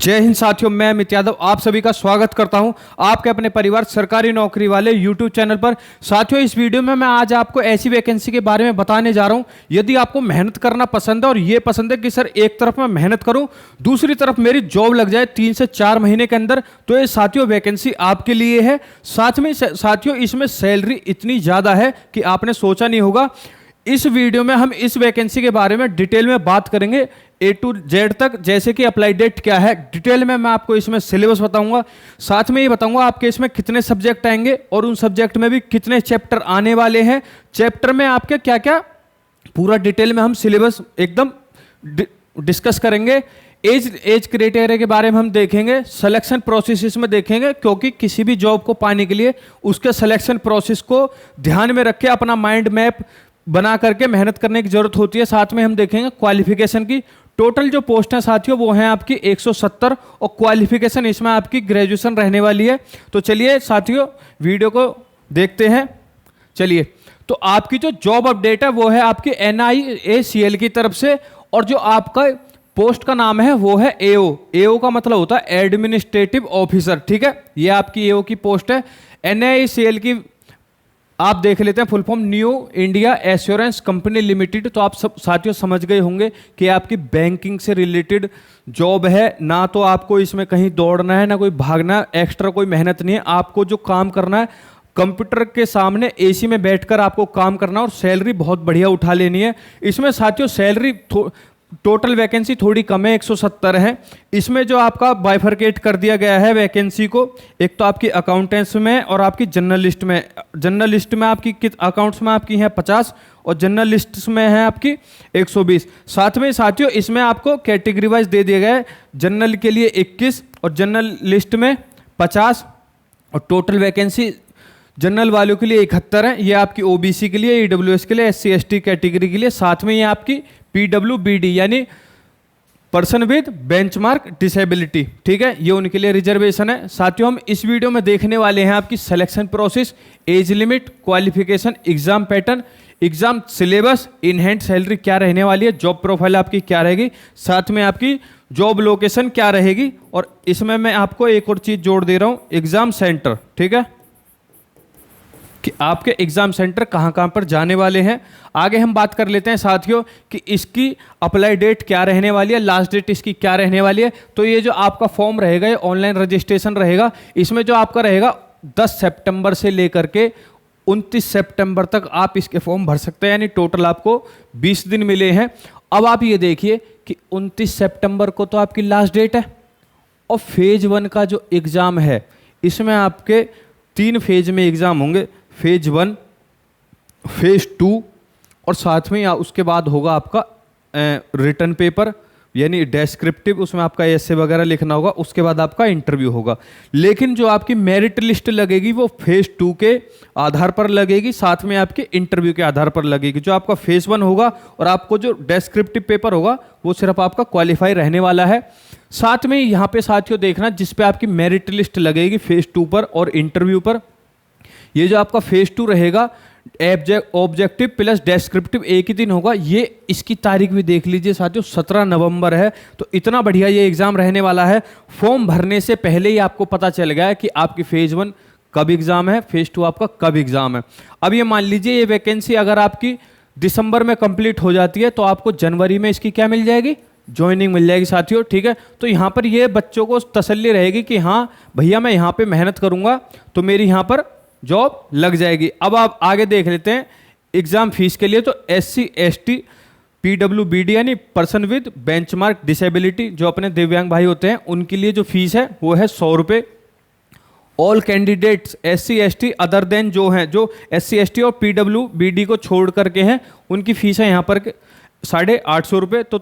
जय हिंद साथियों, मैं अमित यादव आप सभी का स्वागत करता हूं आपके अपने परिवार सरकारी नौकरी वाले यूट्यूब चैनल पर। साथियों, इस वीडियो में मैं आज आपको ऐसी वैकेंसी के बारे में बताने जा रहा हूं। यदि आपको मेहनत करना पसंद है और ये पसंद है कि सर एक तरफ मैं मेहनत करूं, दूसरी तरफ मेरी जॉब लग जाए 3 से 4 महीने के अंदर, तो ये साथियों वैकेंसी आपके लिए है। साथ में साथियों इसमें सैलरी इतनी ज़्यादा है कि आपने सोचा नहीं होगा। इस वीडियो में हम इस वैकेंसी के बारे में डिटेल में बात करेंगे A to Z तक, जैसे कि अप्लाई डेट क्या है डिटेल में मैं आपको इसमें सिलेबस बताऊंगा। साथ में ये बताऊंगा आपके इसमें कितने सब्जेक्ट आएंगे और उन सब्जेक्ट में भी कितने चैप्टर आने वाले हैं। चैप्टर में आपके क्या क्या पूरा डिटेल में हम सिलेबस एकदम डिस्कस करेंगे। एज क्राइटेरिया के बारे में हम देखेंगे, सिलेक्शन प्रोसेस में देखेंगे, क्योंकि किसी भी जॉब को पाने के लिए उसके सिलेक्शन प्रोसेस को ध्यान में रख के अपना माइंड मैप बना करके मेहनत करने की जरूरत होती है। साथ में हम देखेंगे क्वालिफिकेशन की। टोटल जो पोस्ट है साथियों वो हैं आपकी 170 और क्वालिफिकेशन इसमें आपकी ग्रेजुएशन रहने वाली है। तो चलिए साथियों वीडियो को देखते हैं। चलिए, तो आपकी जो जॉब अपडेट है वो है आपकी NIACL की तरफ से, और जो आपका पोस्ट का नाम है वो है AO। AO का मतलब होता है एडमिनिस्ट्रेटिव ऑफिसर, ठीक है। ये आपकी AO की पोस्ट है। NIACL की आप देख लेते हैं full form, new India assurance company limited. तो आप सब साथियों समझ गए होंगे कि आपकी बैंकिंग से रिलेटेड जॉब है। ना तो आपको इसमें कहीं दौड़ना है, ना कोई भागना है, एक्स्ट्रा कोई मेहनत नहीं है। आपको जो काम करना है कंप्यूटर के सामने AC में बैठकर आपको काम करना है, और सैलरी बहुत बढ़िया उठा लेनी है। इसमें साथियों सैलरी टोटल वैकेंसी थोड़ी कम है, 170 है। इसमें जो आपका बाइफरकेट कर दिया गया है वैकेंसी को, एक तो आपकी अकाउंटेंट्स में और आपकी जर्नलिस्ट में। जर्नलिस्ट में आपकी अकाउंट्स में आपकी है 50 और जर्नलिस्ट में है आपकी 120। साथ में साथियों इसमें आपको कैटेगरी वाइज दे दिया गया है, जनरल के लिए 21 और जर्नलिस्ट में 50, और टोटल वैकेंसी जनरल वालों के लिए 71 है। ये आपकी OBC के लिए, EWS के लिए, SC ST कैटेगरी के लिए। साथ में ये आपकी PWBD यानी पर्सन विद बेंचमार्क डिसेबिलिटी, ठीक है, ये उनके लिए रिजर्वेशन है। साथियों हम इस वीडियो में देखने वाले हैं आपकी selection process, age limit, qualification, exam pattern, exam syllabus, in hand salary क्या रहने वाली है, जॉब प्रोफाइल आपकी क्या रहेगी, साथ में आपकी जॉब लोकेशन क्या रहेगी। और इसमें मैं आपको एक और चीज जोड़ दे रहा हूं, एग्जाम सेंटर, ठीक है, कि आपके एग्जाम सेंटर कहां कहां पर जाने वाले हैं। आगे हम बात कर लेते हैं साथियों कि इसकी अप्लाई डेट क्या रहने वाली है, लास्ट डेट इसकी क्या रहने वाली है। तो ये जो आपका फॉर्म रहेगा ये ऑनलाइन रजिस्ट्रेशन रहेगा। इसमें जो आपका रहेगा 10 सितंबर से लेकर के 29 सितंबर तक आप इसके फॉर्म भर सकते हैं, यानी टोटल आपको 20 दिन मिले हैं। अब आप ये देखिए कि 29 सितंबर को तो आपकी लास्ट डेट है, और फेज 1 का जो एग्ज़ाम है इसमें आपके 3 फेज में एग्ज़ाम होंगे, फेज 1, फेज 2 और साथ में उसके बाद होगा आपका रिटर्न पेपर यानी डेस्क्रिप्टिव, उसमें आपका ऐसे वगैरह लिखना होगा। उसके बाद आपका इंटरव्यू होगा। लेकिन जो आपकी मेरिट लिस्ट लगेगी वो फेज 2 के आधार पर लगेगी, साथ में आपके इंटरव्यू के आधार पर लगेगी। जो आपका फेज 1 होगा और आपको जो डेस्क्रिप्टिव पेपर होगा वो सिर्फ आपका क्वालिफाई रहने वाला है। साथ में यहाँ पे साथियों देखना जिस पे आपकी मेरिट लिस्ट लगेगी फेज 2 पर और इंटरव्यू पर, ये जो आपका फेज 2 रहेगा ऑब्जेक्टिव प्लस डेस्क्रिप्टिव एक ही दिन होगा। ये इसकी तारीख भी देख लीजिए साथियों, 17 नवंबर है। तो इतना बढ़िया ये एग्जाम रहने वाला है। फॉर्म भरने से पहले ही आपको पता चल गया है कि आपकी फेज 1 कब एग्जाम है, फेज 2 आपका कब एग्जाम है। अब ये मान लीजिए ये वैकेंसी अगर आपकी दिसंबर में कंप्लीट हो जाती है तो आपको जनवरी में इसकी क्या मिल जाएगी, ज्वाइनिंग मिल जाएगी साथियों, ठीक है। तो यहाँ पर ये बच्चों को तसल्ली रहेगी कि हाँ भैया मैं यहाँ पे मेहनत करूँगा तो मेरी यहाँ पर जॉब लग जाएगी। अब आप आगे देख लेते हैं एग्जाम फीस के लिए। तो SC ST PWBD यानी पर्सन विद बेंचमार्क डिसेबिलिटी, जो अपने दिव्यांग भाई होते हैं उनके लिए जो फीस है वो है 100 रुपये। All candidates SC ST other than जो हैं, जो SC ST और PWBD को छोड़ करके हैं, उनकी फीस है यहाँ पर 850 रुपये। तो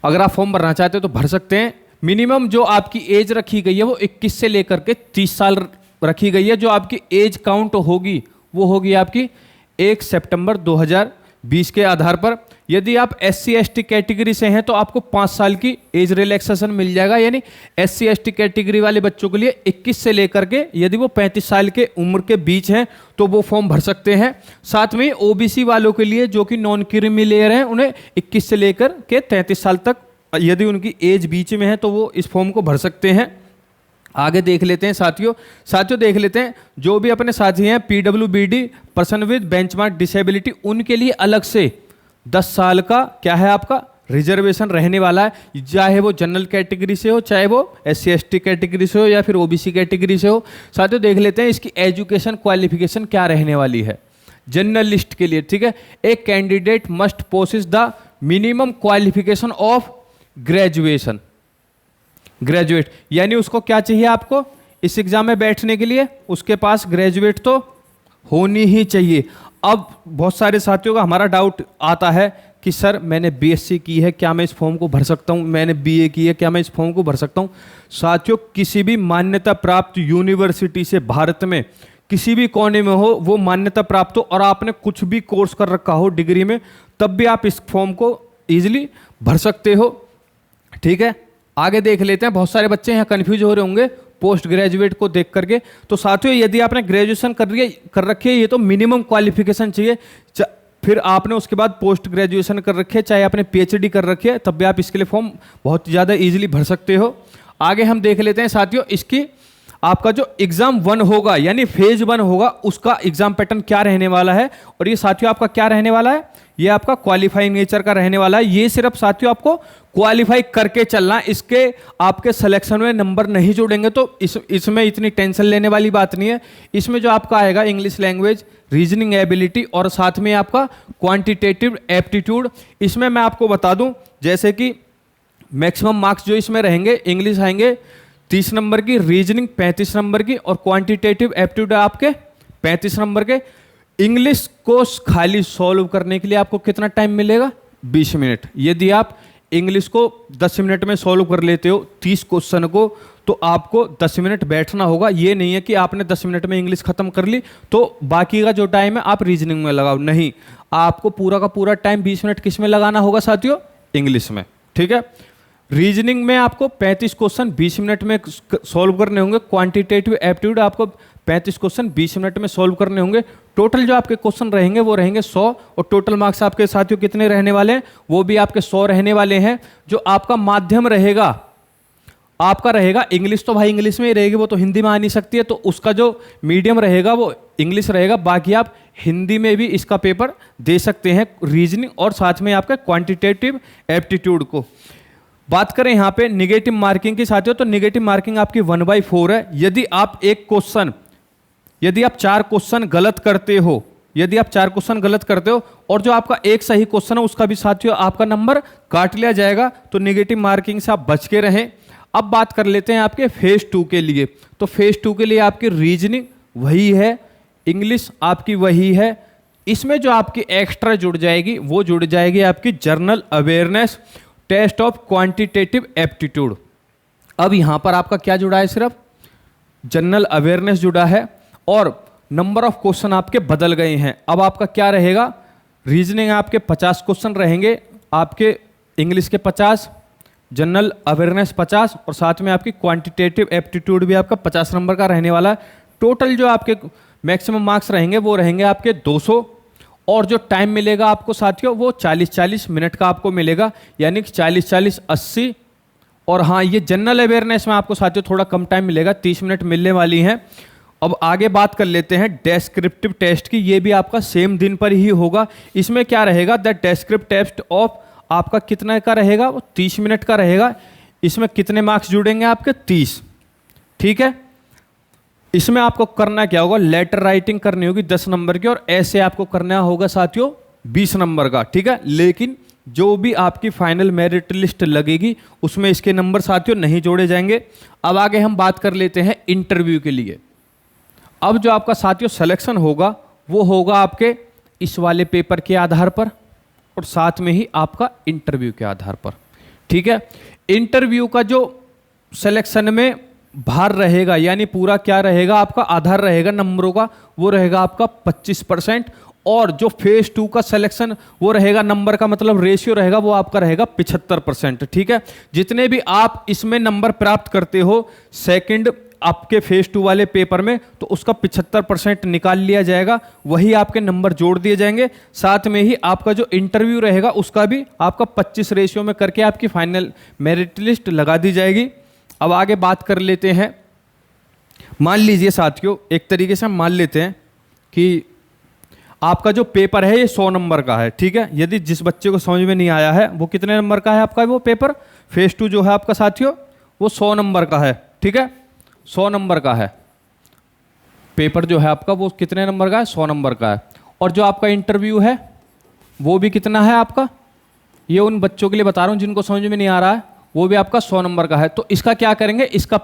अगर आप फॉर्म भरना चाहते हो तो भर सकते हैं। मिनिमम जो आपकी एज रखी गई है वो 21 से लेकर के 30 साल रखी गई है। जो आपकी एज काउंट होगी वो होगी आपकी 1 सितंबर 2020 के आधार पर। यदि आप SC ST कैटेगरी से हैं तो आपको 5 साल की एज रिलैक्सेशन मिल जाएगा, यानी SC ST कैटेगरी वाले बच्चों के लिए 21 से लेकर के यदि वो 35 साल के उम्र के बीच हैं तो वो फॉर्म भर सकते हैं। साथ में OBC वालों के लिए जो कि नॉन क्रीमी लेयर हैं उन्हें 21 से लेकर के 33 साल तक यदि उनकी एज बीच में है तो वो इस फॉर्म को भर सकते हैं। आगे देख लेते हैं साथियों देख लेते हैं जो भी अपने साथी हैं PWBD person with benchmark disability, उनके लिए अलग से 10 साल का क्या है आपका रिजर्वेशन रहने वाला है, चाहे वो जनरल कैटेगरी से हो, चाहे वो SC/ST कैटेगरी से हो या फिर OBC कैटेगरी से हो। साथियों देख लेते हैं इसकी एजुकेशन क्वालिफिकेशन क्या रहने वाली है जर्नलिस्ट के लिए, ठीक है। एक candidate must possess the minimum qualification of graduate, यानी उसको क्या चाहिए, आपको इस एग्जाम में बैठने के लिए उसके पास ग्रेजुएट तो होनी ही चाहिए। अब बहुत सारे साथियों का हमारा डाउट आता है कि सर मैंने BSc की है, क्या मैं इस फॉर्म को भर सकता हूं, मैंने BA की है, क्या मैं इस फॉर्म को भर सकता हूं। साथियों किसी भी मान्यता प्राप्त यूनिवर्सिटी से भारत में किसी भी कोने में हो, वो मान्यता प्राप्त हो और आपने कुछ भी कोर्स कर रखा हो डिग्री में, तब भी आप इस फॉर्म को इजीली भर सकते हो, ठीक है। आगे देख लेते हैं, बहुत सारे बच्चे यहाँ कंफ्यूज हो रहे होंगे पोस्ट ग्रेजुएट को देख करके। तो साथियों यदि आपने ग्रेजुएशन कर रखी है, ये तो मिनिमम क्वालिफिकेशन चाहिए, फिर आपने उसके बाद पोस्ट ग्रेजुएशन कर रखी है, चाहे आपने PhD कर रखी है, तब भी आप इसके लिए फॉर्म बहुत ज़्यादा इजीली भर सकते हो। आगे हम देख लेते हैं साथियों इसकी आपका जो एग्जाम 1 होगा यानी फेज 1 होगा, उसका एग्जाम पैटर्न क्या रहने वाला है। और ये साथियों आपका क्या रहने वाला है, ये आपका क्वालिफाइंग नेचर का रहने वाला है। ये सिर्फ साथियों आपको क्वालिफाई करके चलना, इसके आपके सिलेक्शन में नंबर नहीं जोड़ेंगे, तो इसमें इतनी टेंशन लेने वाली बात नहीं है। इसमें जो आपका आएगा इंग्लिश लैंग्वेज, रीजनिंग एबिलिटी और साथ में आपका क्वांटिटेटिव एप्टीट्यूड। इसमें मैं आपको बता दूं जैसे कि मैक्सिमम मार्क्स जो इसमें रहेंगे, इंग्लिश आएंगे 30 नंबर की, रीजनिंग 35 नंबर की और क्वांटिटेटिव एप्टीट्यूड आपके 35 नंबर के। इंग्लिश को खाली सॉल्व करने के लिए आपको कितना टाइम मिलेगा, 20 मिनट। यदि आप इंग्लिश को 10 मिनट में सॉल्व कर लेते हो 30 क्वेश्चन को, तो आपको 10 मिनट बैठना होगा। ये नहीं है कि आपने 10 मिनट में इंग्लिश खत्म कर ली तो बाकी का जो टाइम है आप रीजनिंग में लगाओ, नहीं, आपको पूरा का पूरा टाइम 20 मिनट किस में लगाना होगा साथियों, इंग्लिश में, ठीक है। रीजनिंग में आपको 35 क्वेश्चन 20 मिनट में सॉल्व करने होंगे। क्वांटिटेटिव एप्टीट्यूड आपको 35 क्वेश्चन 20 मिनट में सॉल्व करने होंगे। टोटल जो आपके क्वेश्चन रहेंगे वो रहेंगे 100 और टोटल मार्क्स आपके साथियों कितने रहने वाले हैं, वो भी आपके 100 रहने वाले हैं। जो आपका माध्यम रहेगा आपका रहेगा इंग्लिश, तो भाई इंग्लिश में ही रहेगी, वो तो हिंदी में आ नहीं सकती है, तो उसका जो मीडियम रहेगा वो इंग्लिश रहेगा। बाकी आप हिंदी में भी इसका पेपर दे सकते हैं, रीजनिंग और साथ में आपका क्वांटिटेटिव एप्टीट्यूड को। बात करें यहाँ पे निगेटिव मार्किंग की साथियों, तो निगेटिव मार्किंग आपकी 1/4 है। यदि आप 4 क्वेश्चन गलत करते हो, यदि आप 4 क्वेश्चन गलत करते हो और जो आपका एक सही क्वेश्चन है उसका भी साथियों आपका नंबर काट लिया जाएगा, तो निगेटिव मार्किंग से आप बच के रहें। अब बात कर लेते हैं आपके फेज 2 के लिए। तो फेज 2 के लिए आपकी रीजनिंग वही है, इंग्लिश आपकी वही है। इसमें जो आपकी एक्स्ट्रा जुड़ जाएगी वो जुड़ जाएगी आपकी general awareness, test of quantitative aptitude. अब यहां पर आपका क्या जुड़ा है, सिर्फ जनरल अवेयरनेस जुड़ा है और नंबर ऑफ क्वेश्चन आपके बदल गए हैं। अब आपका क्या रहेगा, रीजनिंग आपके 50 क्वेश्चन रहेंगे, आपके इंग्लिश के 50, जनरल अवेयरनेस 50 और साथ में आपकी क्वांटिटेटिव एप्टीट्यूड भी आपका 50 नंबर का रहने वाला है। टोटल जो आपके मैक्सिमम मार्क्स रहेंगे वो रहेंगे आपके 200 और जो टाइम मिलेगा आपको साथियों वो 40-40 मिनट का आपको मिलेगा, यानी कि 40-40 80। और हाँ, ये जनरल अवेयरनेस में आपको साथियों थोड़ा कम टाइम मिलेगा, 30 मिनट मिलने वाली हैं। अब आगे बात कर लेते हैं डेस्क्रिप्टिव टेस्ट की। ये भी आपका सेम दिन पर ही होगा। इसमें क्या रहेगा, द डेस्क्रिप्टिव टेस्ट ऑफ आपका कितना का रहेगा, वो 30 मिनट का रहेगा। इसमें कितने मार्क्स जुड़ेंगे आपके 30, ठीक है। इसमें आपको करना क्या होगा, लेटर राइटिंग करनी होगी 10 नंबर की और ऐसे आपको करना होगा साथियों 20 नंबर का, ठीक है। लेकिन जो भी आपकी फाइनल मेरिट लिस्ट लगेगी उसमें इसके नंबर साथियों नहीं जोड़े जाएंगे। अब आगे हम बात कर लेते हैं इंटरव्यू के लिए। अब जो आपका साथियों सिलेक्शन होगा वो होगा आपके इस वाले पेपर के आधार पर और साथ में ही आपका इंटरव्यू के आधार पर, ठीक है। इंटरव्यू का जो सिलेक्शन में भार रहेगा, यानी पूरा क्या रहेगा आपका आधार रहेगा नंबरों का, वो रहेगा आपका 25%। और जो फेज 2 का सिलेक्शन वो रहेगा नंबर का मतलब रेशियो रहेगा वो आपका रहेगा 75%, ठीक है। जितने भी आप इसमें नंबर प्राप्त करते हो सेकंड आपके फेज 2 वाले पेपर में तो उसका 75% निकाल लिया जाएगा, वही आपके नंबर जोड़ दिए जाएंगे। साथ में ही आपका जो इंटरव्यू रहेगा उसका भी आपका 25 रेशियो में करके आपकी फाइनल मेरिट लिस्ट लगा दी जाएगी। अब आगे बात कर लेते हैं। मान लीजिए साथियों, एक तरीके से हम मान लेते हैं कि आपका जो पेपर है ये 100 नंबर का है, ठीक है। यदि जिस बच्चे को समझ में नहीं आया है वो कितने नंबर का है आपका वो पेपर, फेज 2 जो है आपका साथियों वो 100 नंबर का है, ठीक है। 100 नंबर का है पेपर जो है आपका, वो कितने नंबर का है, 100 नंबर का है। और जो आपका इंटरव्यू है वो भी कितना है आपका, ये उन बच्चों के लिए बता रहा हूँ जिनको समझ में नहीं आ रहा है, वो भी आपका 100 नंबर का है। तो इसका क्या करेंगे, इसका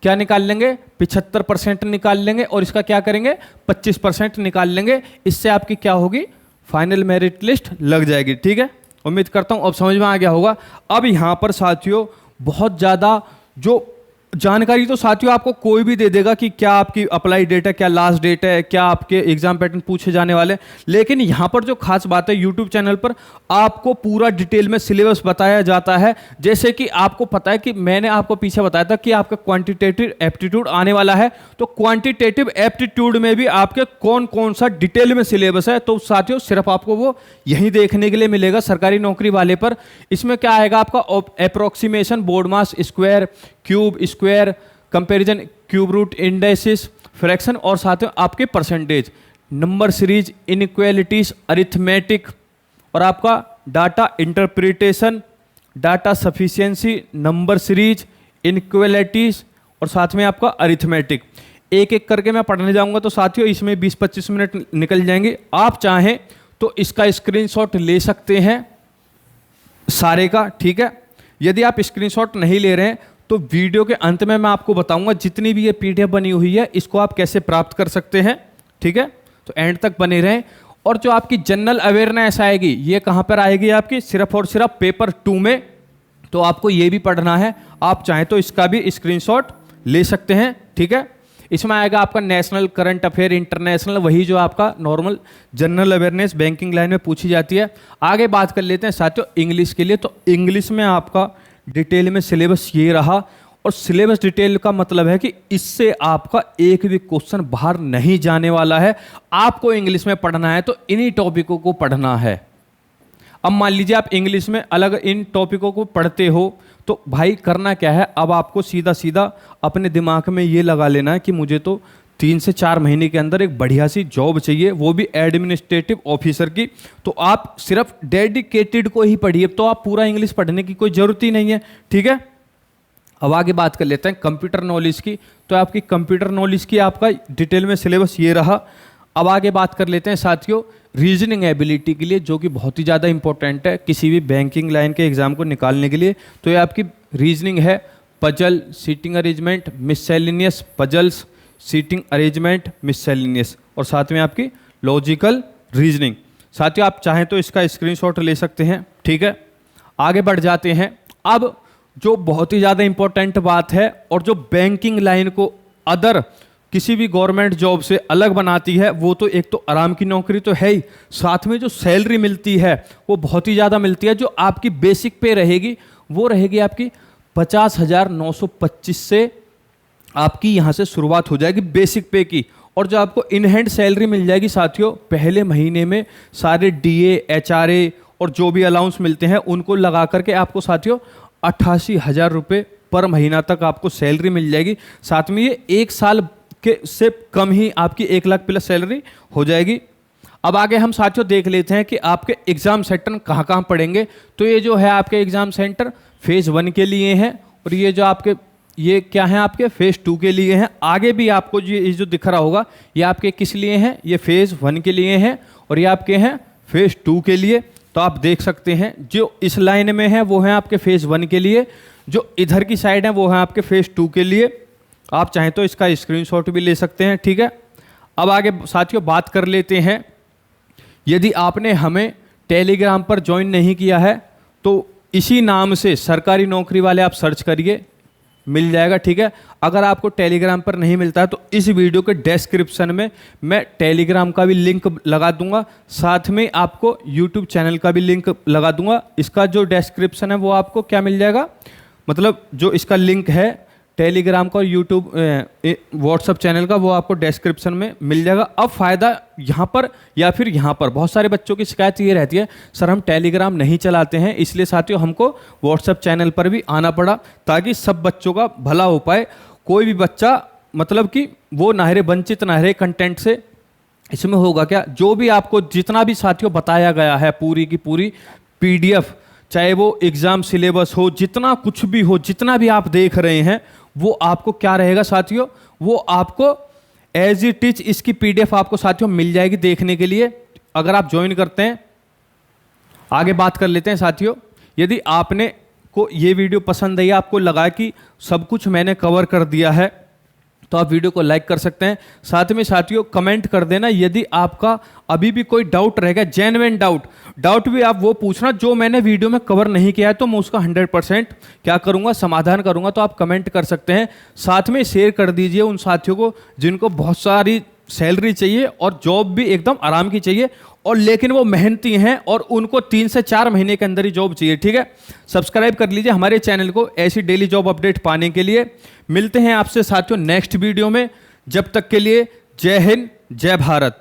क्या निकाल लेंगे, 75% निकाल लेंगे, और इसका क्या करेंगे, 25% निकाल लेंगे। इससे आपकी क्या होगी, फाइनल मेरिट लिस्ट लग जाएगी, ठीक है। उम्मीद करता हूँ अब समझ में आ गया होगा। अब यहाँ पर साथियों बहुत ज़्यादा जो जानकारी तो साथियों आपको कोई भी दे देगा कि क्या आपकी अप्लाई डेट है, क्या लास्ट डेट है, क्या आपके एग्जाम पैटर्न पूछे जाने वाले, लेकिन यहाँ पर जो खास बात है यूट्यूब चैनल पर आपको पूरा डिटेल में सिलेबस बताया जाता है। जैसे कि आपको पता है कि मैंने आपको पीछे बताया था कि आपका क्वांटिटेटिव एप्टीट्यूड आने वाला है, तो क्वांटिटेटिव एप्टीट्यूड में भी आपके कौन कौन सा डिटेल में सिलेबस है, तो साथियों सिर्फ आपको वो यहीं देखने के लिए मिलेगा सरकारी नौकरी वाले पर। इसमें क्या आएगा आपका approximation, BODMAS, square, cube, square, comparison, cube root, indices, fraction, और साथ में आपके percentage, number series, inequalities, arithmetic, और आपका data interpretation, data sufficiency, number series, inequalities, और साथ में आपका अरिथमेटिक। एक एक करके मैं पढ़ने जाऊंगा तो साथियों इसमें 20-25 मिनट निकल जाएंगे। आप चाहें तो इसका स्क्रीनशॉट ले सकते हैं सारे का, ठीक है। यदि आप स्क्रीनशॉट नहीं ले रहे हैं तो वीडियो के अंत में मैं आपको बताऊंगा जितनी भी ये पीडीएफ बनी हुई है इसको आप कैसे प्राप्त कर सकते हैं, ठीक है। तो एंड तक बने रहें। और जो आपकी जनरल अवेयरनेस आएगी ये कहाँ पर आएगी आपकी, सिर्फ और सिर्फ पेपर 2 में, तो आपको ये भी पढ़ना है। आप चाहें तो इसका भी स्क्रीनशॉट ले सकते हैं, ठीक है। इसमें आएगा आपका नेशनल, करंट अफेयर, इंटरनेशनल, वही जो आपका normal general awareness banking line में पूछी जाती है। आगे बात कर लेते हैं साथियों इंग्लिश के लिए। तो इंग्लिश में आपका डिटेल में सिलेबस ये रहा, और सिलेबस डिटेल का मतलब है कि इससे आपका एक भी क्वेश्चन बाहर नहीं जाने वाला है। आपको इंग्लिश में पढ़ना है तो इन्हीं टॉपिकों को पढ़ना है। अब मान लीजिए आप इंग्लिश में अलग इन टॉपिकों को पढ़ते हो तो भाई करना क्या है, अब आपको सीधा सीधा अपने दिमाग में ये लगा लेना है कि मुझे तो 3 से 4 महीने के अंदर एक बढ़िया सी जॉब चाहिए, वो भी एडमिनिस्ट्रेटिव ऑफिसर की। तो आप सिर्फ डेडिकेटेड को ही पढ़िए, तो आप पूरा इंग्लिश पढ़ने की कोई ज़रूरत ही नहीं है, ठीक है। अब आगे बात कर लेते हैं कंप्यूटर नॉलेज की। तो आपकी कंप्यूटर नॉलेज की आपका डिटेल में सिलेबस ये रहा। अब आगे बात कर लेते हैं साथियों रीजनिंग एबिलिटी के लिए, जो कि बहुत ही ज़्यादा इंपॉर्टेंट है किसी भी बैंकिंग लाइन के एग्जाम को निकालने के लिए। तो ये आपकी रीजनिंग है, puzzle, seating arrangement, miscellaneous, puzzles, seating arrangement, miscellaneous, और साथ में आपकी लॉजिकल रीजनिंग। साथियों आप चाहें तो इसका स्क्रीनशॉट ले सकते हैं, ठीक है। आगे बढ़ जाते हैं। अब जो बहुत ही ज़्यादा इंपॉर्टेंट बात है और जो बैंकिंग लाइन को अदर किसी भी गवर्नमेंट जॉब से अलग बनाती है, वो तो एक तो आराम की नौकरी तो है ही, साथ में जो सैलरी मिलती है वो बहुत ही ज़्यादा मिलती है। जो आपकी बेसिक पे रहेगी वो रहेगी आपकी 50,925 से आपकी यहाँ से शुरुआत हो जाएगी बेसिक पे की। और जो आपको इन हैंड सैलरी मिल जाएगी साथियों, पहले महीने में सारे डीए, एचआरए और जो भी अलाउंस मिलते हैं उनको लगा करके आपको साथियों 88,000 रुपये पर महीना तक आपको सैलरी मिल जाएगी। साथ में ये 1 साल के से कम ही आपकी 1 लाख प्लस सैलरी हो जाएगी। अब आगे हम साथियों देख लेते हैं कि आपके एग्जाम सेंटर कहाँ कहाँ पड़ेंगे। तो ये जो है आपके एग्जाम सेंटर फेज़ 1 के लिए हैं, और ये जो आपके ये क्या है आपके फेज़ 2 के लिए हैं। आगे भी आपको ये जो दिख रहा होगा ये आपके किस लिए हैं, ये फेज़ 1 के लिए हैं, और ये आपके हैं फेज़ 2 के लिए। तो आप देख सकते हैं जो इस लाइन में है वो है आपके फेज़ 1 के लिए, जो इधर की साइड है वो है आपके फेज़ 2 के लिए। आप चाहें तो इसका स्क्रीनशॉट भी ले सकते हैं, ठीक है। अब आगे साथियों बात कर लेते हैं, यदि आपने हमें टेलीग्राम पर ज्वाइन नहीं किया है तो इसी नाम से सरकारी नौकरी वाले आप सर्च करिए, मिल जाएगा, ठीक है। अगर आपको टेलीग्राम पर नहीं मिलता है तो इस वीडियो के डिस्क्रिप्शन में मैं टेलीग्राम का भी लिंक लगा दूंगा, साथ में आपको यूट्यूब चैनल का भी लिंक लगा दूंगा। इसका जो डिस्क्रिप्शन है वो आपको क्या मिल जाएगा, मतलब जो इसका लिंक है टेलीग्राम का और यूट्यूब व्हाट्सअप चैनल का, वो आपको डिस्क्रिप्शन में मिल जाएगा। अब फ़ायदा यहाँ पर या फिर यहाँ पर बहुत सारे बच्चों की शिकायत ये रहती है, सर हम टेलीग्राम नहीं चलाते हैं, इसलिए साथियों हमको व्हाट्सअप चैनल पर भी आना पड़ा ताकि सब बच्चों का भला हो पाए। कोई भी बच्चा मतलब कि वो ना रहे वंचित, ना रहे कंटेंट से। इसमें होगा क्या, जो भी आपको जितना भी साथियों बताया गया है पूरी की पूरी पीडीएफ, चाहे वो एग्जाम सिलेबस हो, जितना कुछ भी हो, जितना भी आप देख रहे हैं, वो आपको क्या रहेगा साथियों, वो आपको एज इट इज इसकी पीडीएफ आपको साथियों मिल जाएगी देखने के लिए, अगर आप ज्वाइन करते हैं। आगे बात कर लेते हैं साथियों। यदि आपने को ये वीडियो पसंद आई, आपको लगा कि सब कुछ मैंने कवर कर दिया है, तो आप वीडियो को लाइक कर सकते हैं। साथ में साथियों कमेंट कर देना यदि आपका अभी भी कोई डाउट रहेगा, जेन्युइन डाउट भी आप वो पूछना जो मैंने वीडियो में कवर नहीं किया है, तो मैं उसका 100% क्या करूंगा, समाधान करूंगा। तो आप कमेंट कर सकते हैं। साथ में शेयर कर दीजिए उन साथियों को जिनको बहुत सारी सैलरी चाहिए और जॉब भी एकदम आराम की चाहिए, और लेकिन वो मेहनती हैं और उनको 3 से 4 महीने के अंदर ही जॉब चाहिए। ठीक है, सब्सक्राइब कर लीजिए हमारे चैनल को ऐसी डेली जॉब अपडेट पाने के लिए। मिलते हैं आपसे साथियों नेक्स्ट वीडियो में। जब तक के लिए जय हिंद, जय भारत।